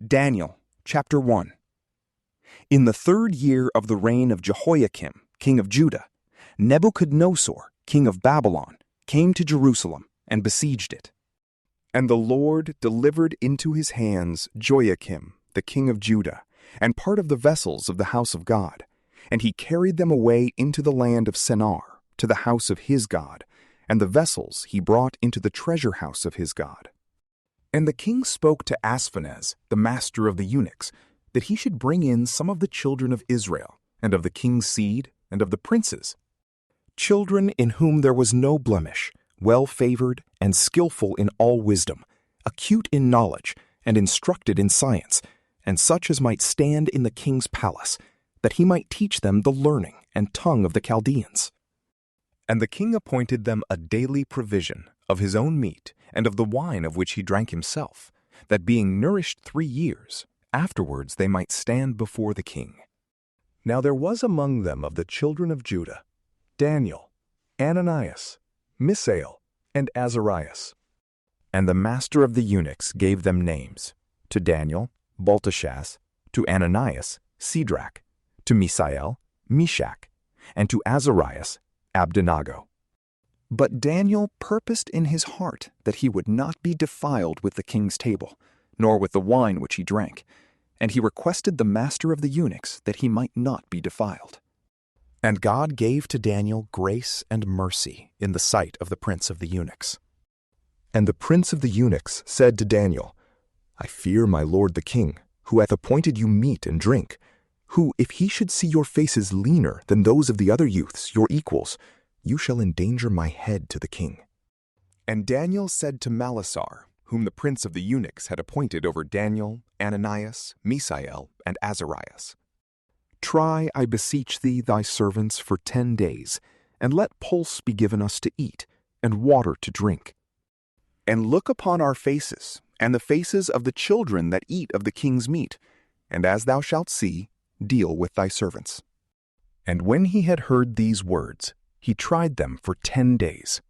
Daniel, chapter 1. In the 3rd year of the reign of Jehoiakim, king of Juda, Nabuchodonosor, king of Babylon, came to Jerusalem and besieged it. And the Lord delivered into his hands Joakim, the king of Juda, and part of the vessels of the house of God, and he carried them away into the land of Sennaar, to the house of his God, and the vessels he brought into the treasure house of his God. And the king spoke to Ashpenaz, the master of the eunuchs, that he should bring in some of the children of Israel, and of the king's seed, and of the princes, children in whom there was no blemish, well-favored and skillful in all wisdom, acute in knowledge, and instructed in science, and such as might stand in the king's palace, that he might teach them the learning and tongue of the Chaldeans. And the king appointed them a daily provision of his own meat and of the wine of which he drank himself, that being nourished 3 years, afterwards they might stand before the king. Now there was among them of the children of Judah Daniel, Ananias, Misael, and Azarias. And the master of the eunuchs gave them names: to Daniel, Belteshazzar; to Ananias, Shadrach; to Misael, Meshach; and to Azarias, Abednego. But Daniel purposed in his heart that he would not be defiled with the king's table, nor with the wine which he drank, and he requested the master of the eunuchs that he might not be defiled. And God gave to Daniel grace and mercy in the sight of the prince of the eunuchs. And the prince of the eunuchs said to Daniel, I fear my lord the king, who hath appointed you meat and drink, who, if he should see your faces leaner than those of the other youths, your equals, you shall endanger my head to the king. And Daniel said to Melazar, whom the prince of the eunuchs had appointed over Daniel, Ananias, Misael, and Azarias, Try, I beseech thee, thy servants for 10 days, and let pulse be given us to eat, and water to drink. And look upon our faces, and the faces of the children that eat of the king's meat, and as thou shalt see, deal with thy servants. And when he had heard these words, he tried them for 10 days.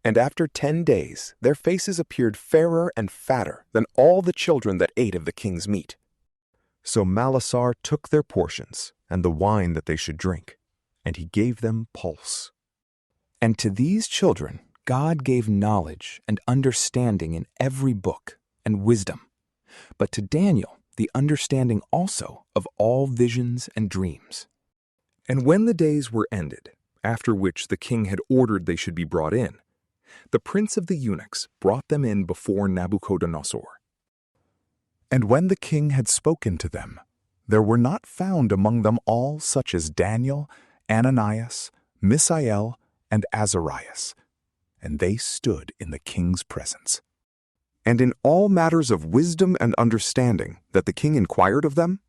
And after 10 days their faces appeared fairer and fatter than all the children that ate of the king's meat. So Melazar took their portions, and the wine that they should drink, and he gave them pulse. And to these children God gave knowledge and understanding in every book, and wisdom, but to Daniel the understanding also of all visions and dreams. And when the days were ended, after which the king had ordered they should be brought in, the prince of the eunuchs brought them in before Nabuchodonosor. And when the king had spoken to them, there were not found among them all such as Daniel, Ananias, Misael, and Azarias, and they stood in the king's presence. And in all matters of wisdom and understanding that the king inquired of them,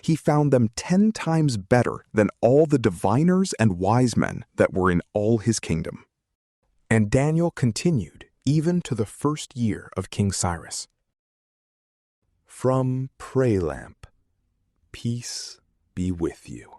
he found them 10 times better than all the diviners and wise men that were in all his kingdom. And Daniel continued even to the 1st year of King Cyrus. From PrayLamp, peace be with you.